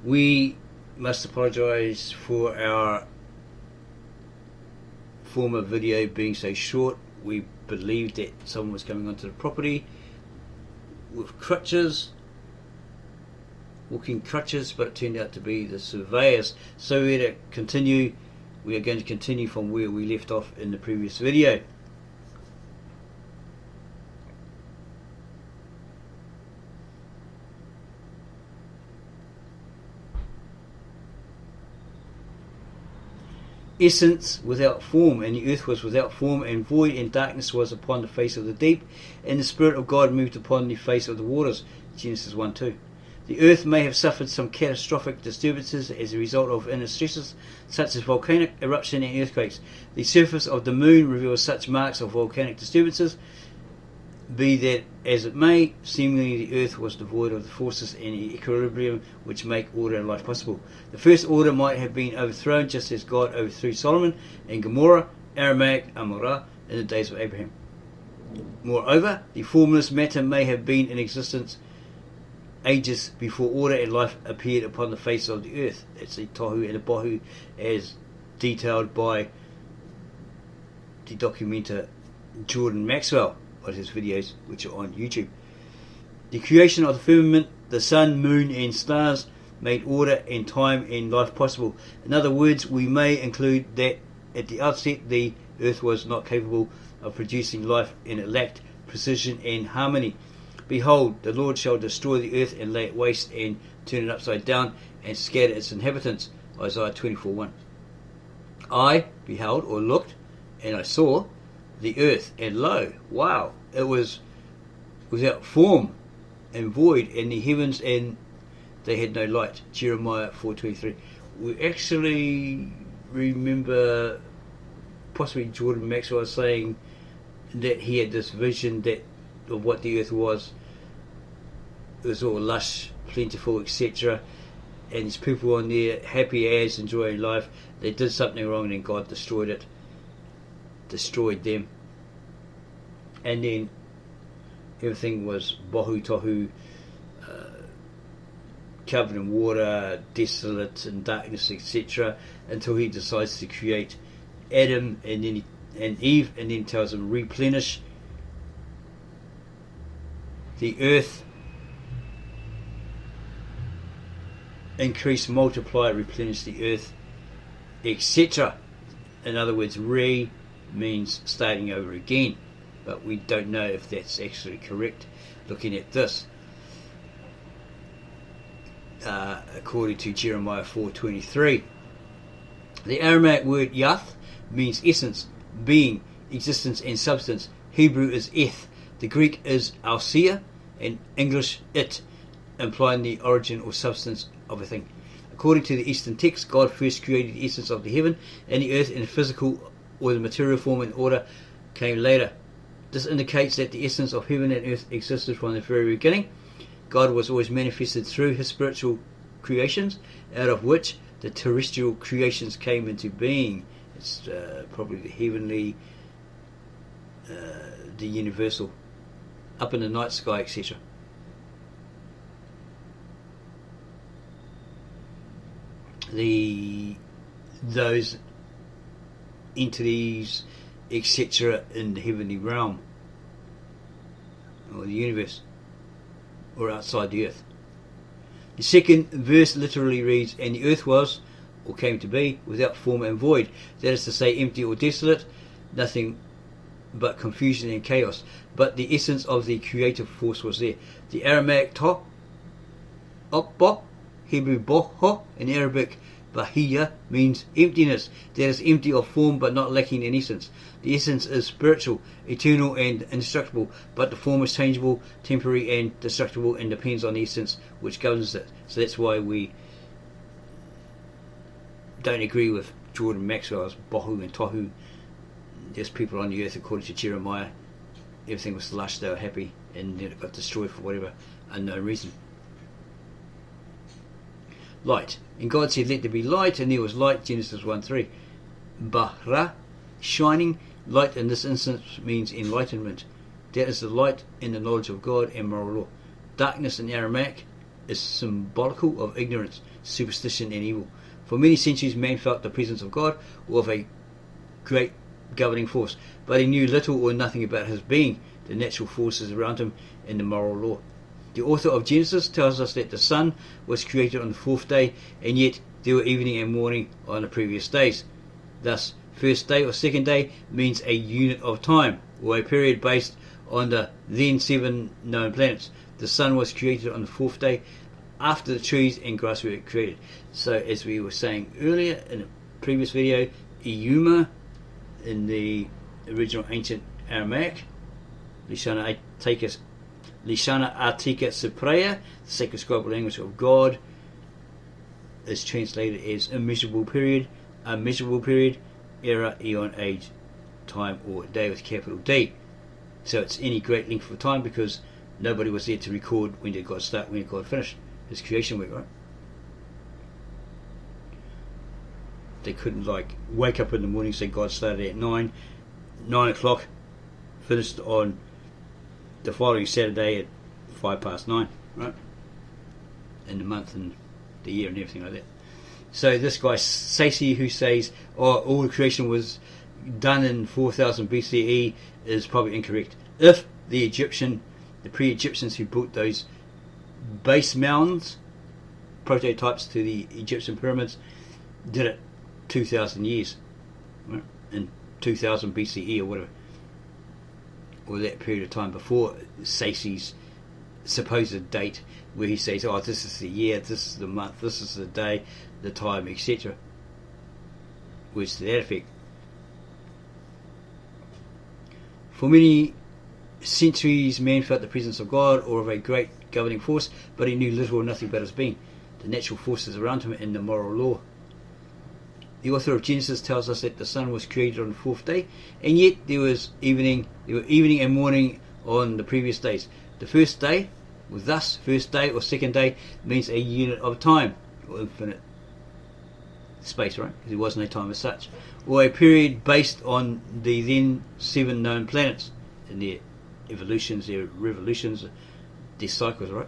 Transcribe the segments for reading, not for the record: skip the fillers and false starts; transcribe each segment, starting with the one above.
We must apologise for our former video being so short. We believed that someone was coming onto the property with crutches, walking crutches, but it turned out to be the surveyors. So we are going to continue from where we left off in the previous video. Essence without form, and the earth was without form and void, and darkness was upon the face of the deep, and the Spirit of God moved upon the face of the waters. Genesis 1:2. The earth may have suffered some catastrophic disturbances as a result of inner stresses such as volcanic eruption and earthquakes. The surface of the moon reveals such marks of volcanic disturbances. Be that as it may, seemingly the earth was devoid of the forces and equilibrium which make order and life possible. The first order might have been overthrown just as God overthrew Solomon and Gomorrah, Aramaic, Amorah, in the days of Abraham. Moreover, the formless matter may have been in existence ages before order and life appeared upon the face of the earth. That's the Tohu and the Bohu as detailed by the documenter Jordan Maxwell on his videos, which are on YouTube. The creation of the firmament, the sun, moon and stars made order and time and life possible. In other words, we may include that at the outset the earth was not capable of producing life, and it lacked precision and harmony. Behold, the Lord shall destroy the earth and lay it waste and turn it upside down and scatter its inhabitants. Isaiah 24:1. I beheld or looked, and I saw the earth, and lo, wow, it was without form and void, and the heavens, and they had no light. Jeremiah 4:23. We actually remember possibly Jordan Maxwell saying that he had this vision that of what the earth was. It was all lush, plentiful, etc. And these people on there, happy as, enjoying life. They did something wrong and then God destroyed it. Destroyed them. And then everything was bohu tohu, covered in water, desolate and darkness, etc. Until he decides to create Adam and Eve, and then tells them replenish the earth, increase, multiply, replenish the earth, etc. In other words, means starting over again, but we don't know if that's actually correct looking at this. According to Jeremiah 4:23, the Aramaic word yath means essence, being, existence and substance. Hebrew is eth, the Greek is alsia, and English it, implying the origin or substance of a thing. According to the Eastern text, God first created the essence of the heaven and the earth in physical or the material form, and order came later. This indicates that the essence of heaven and earth existed from the very beginning. God was always manifested through his spiritual creations, out of which the terrestrial creations came into being. It's probably the heavenly, the universal, up in the night sky, etc. Those entities, etc., in the heavenly realm or the universe, or outside the earth. The second verse literally reads, and the earth was, or came to be, without form and void. That is to say, empty or desolate, nothing but confusion and chaos. But the essence of the creative force was there. The Aramaic to, opbo, Hebrew boho, and Arabic bahiyya means emptiness. That is empty of form but not lacking in essence. The essence is spiritual, eternal and indestructible, but the form is changeable, temporary and destructible, and depends on the essence which governs it. So that's why we don't agree with Jordan Maxwell's bohu and tohu. There's people on the earth, according to Jeremiah, everything was lush, they were happy, and then it got destroyed for whatever unknown reason. Light. And God said, let there be light, and there was light, Genesis 1:3. Bahra, shining. Light in this instance means enlightenment. That is the light in the knowledge of God and moral law. Darkness in Aramaic is symbolical of ignorance, superstition and evil. For many centuries man felt the presence of God or of a great governing force, but he knew little or nothing about his being, the natural forces around him, and the moral law. The author of Genesis tells us that the sun was created on the fourth day, and yet there were evening and morning on the previous days. Thus, first day or second day means a unit of time, or a period based on the then 7 known planets. The sun was created on the fourth day after the trees and grass were created. So, as we were saying earlier in a previous video, Euma in the original ancient Aramaic, Lishana Artika Cypraea, the sacred scribal language of God, is translated as immeasurable period, era, eon, age, time, or day with capital D. So it's any great length of time because nobody was there to record when did God start, when did God finish his creation work, right? They couldn't like wake up in the morning and say God started at 9 o'clock, finished on the following Saturday at 9:05, right? In the month and the year and everything like that. So this guy Sasi, who says all the creation was done in 4000 BCE, is probably incorrect. If the pre-Egyptians who built those base mounds, prototypes to the Egyptian pyramids, did it 2000 years, right? In 2000 BCE or whatever, or that period of time before Sasi's supposed date, where he says, this is the year, this is the month, this is the day, the time, etc. Words to that effect. For many centuries man felt the presence of God or of a great governing force, but he knew little or nothing about his being, the natural forces around him, and the moral law. The author of Genesis tells us that the sun was created on the fourth day, and yet there were evening and morning on the previous days. The first day, first day or second day, means a unit of time, or infinite space, right? Because there was no time as such. Or a period based on the then 7 known planets and their evolutions, their revolutions, their cycles, right?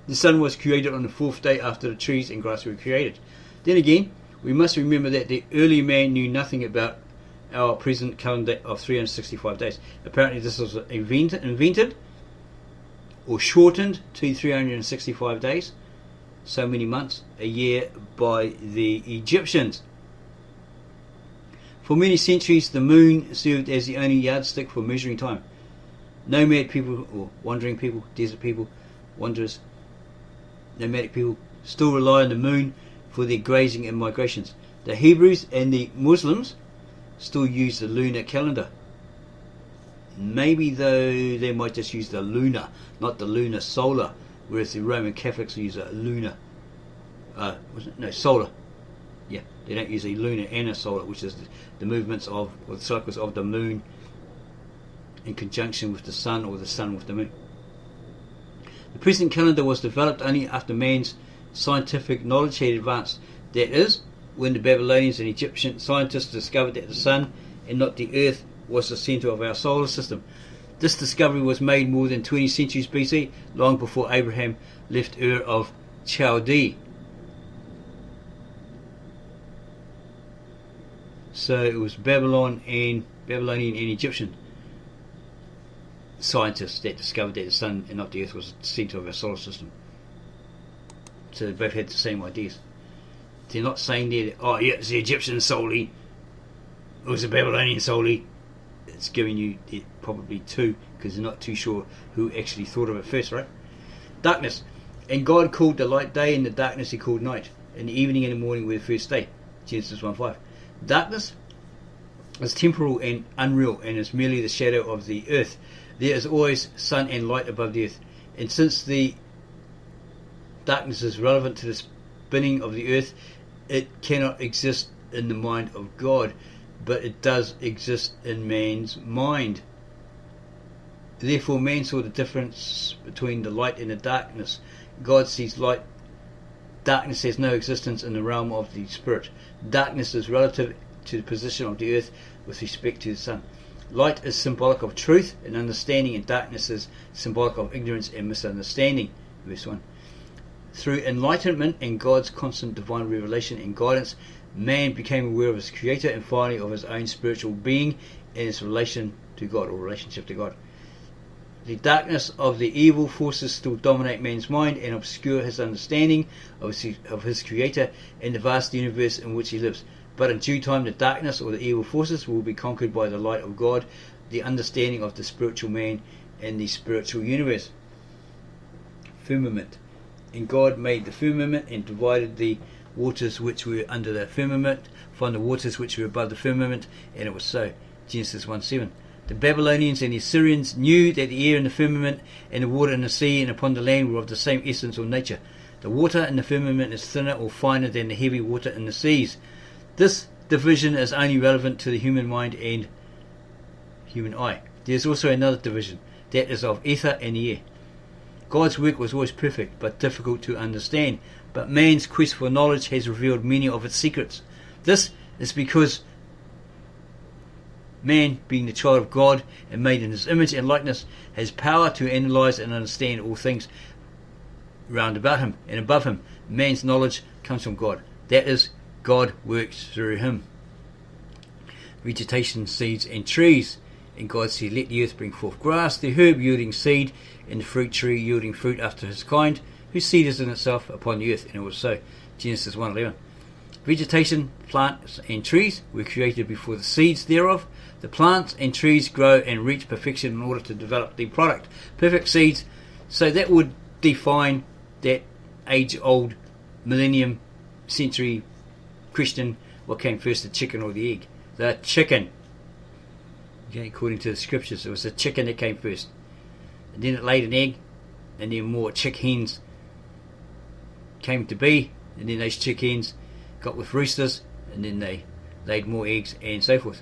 The sun was created on the fourth day after the trees and grass were created. Then again, we must remember that the early man knew nothing about our present calendar of 365 days. Apparently this was invented or shortened to 365 days, so many months, a year, by the Egyptians. For many centuries the moon served as the only yardstick for measuring time. Nomad people, or wandering people, desert people, wanderers, nomadic people, still rely on the moon for their grazing and migrations. The Hebrews and the Muslims still use the lunar calendar. Maybe though they might just use the lunar, not the lunar solar, whereas the Roman Catholics use a lunar, solar. Yeah, they don't use a lunar and a solar, which is the movements of, or the cycles of the moon in conjunction with the sun, or the sun with the moon. The present calendar was developed only after man's scientific knowledge had advanced. That is, when the Babylonians and Egyptian scientists discovered that the sun and not the earth was the centre of our solar system. This discovery was made more than 20 centuries BC, long before Abraham left Ur of Chaldee. So it was Babylonian and Egyptian scientists that discovered that the sun and not the earth was the centre of our solar system. So they both had the same ideas. They're not saying there that, it's the Egyptian solely, it was the Babylonian solely. It's giving you probably two, because they're not too sure who actually thought of it first, right? Darkness. And God called the light day, and the darkness he called night. And the evening and the morning were the first day. Genesis 1:5. Darkness is temporal and unreal, and is merely the shadow of the earth. There is always sun and light above the earth. And since the darkness is relevant to the spinning of the earth, it cannot exist in the mind of God, but it does exist in man's mind. Therefore man saw the difference between the light and the darkness. God sees light. Darkness has no existence in the realm of the spirit. Darkness is relative to the position of the earth with respect to the sun. Light is symbolic of truth and understanding, and darkness is symbolic of ignorance and misunderstanding. Verse 1. Through enlightenment and God's constant divine revelation and guidance, man became aware of his Creator and finally of his own spiritual being and his relation to God, or relationship to God. The darkness of the evil forces still dominate man's mind and obscure his understanding of his Creator and the vast universe in which he lives. But in due time the darkness or the evil forces will be conquered by the light of God, the understanding of the spiritual man and the spiritual universe. Firmament. And God made the firmament and divided the waters which were under the firmament from the waters which were above the firmament, and it was so. Genesis 1:7. The Babylonians and the Assyrians knew that the air in the firmament and the water in the sea and upon the land were of the same essence or nature. The water in the firmament is thinner or finer than the heavy water in the seas. This division is only relevant to the human mind and human eye. There is also another division, that is of ether and the air. God's work was always perfect, but difficult to understand. But man's quest for knowledge has revealed many of its secrets. This is because man, being the child of God and made in his image and likeness, has power to analyse and understand all things round about him and above him. Man's knowledge comes from God. That is, God works through him. Vegetation, seeds and trees. And God said, let the earth bring forth grass, the herb yielding seed, and the fruit tree yielding fruit after his kind, whose seed is in itself upon the earth. And it was so. Genesis 1:11. Vegetation, plants and trees were created before the seeds thereof. The plants and trees grow and reach perfection in order to develop the product. Perfect seeds. So that would define that age-old, millennium, century question, what came first, the chicken or the egg? The chicken. Okay, according to the scriptures, it was the chicken that came first. And then it laid an egg, and then more chick hens came to be, and then those chick hens got with roosters, and then they laid more eggs, and so forth.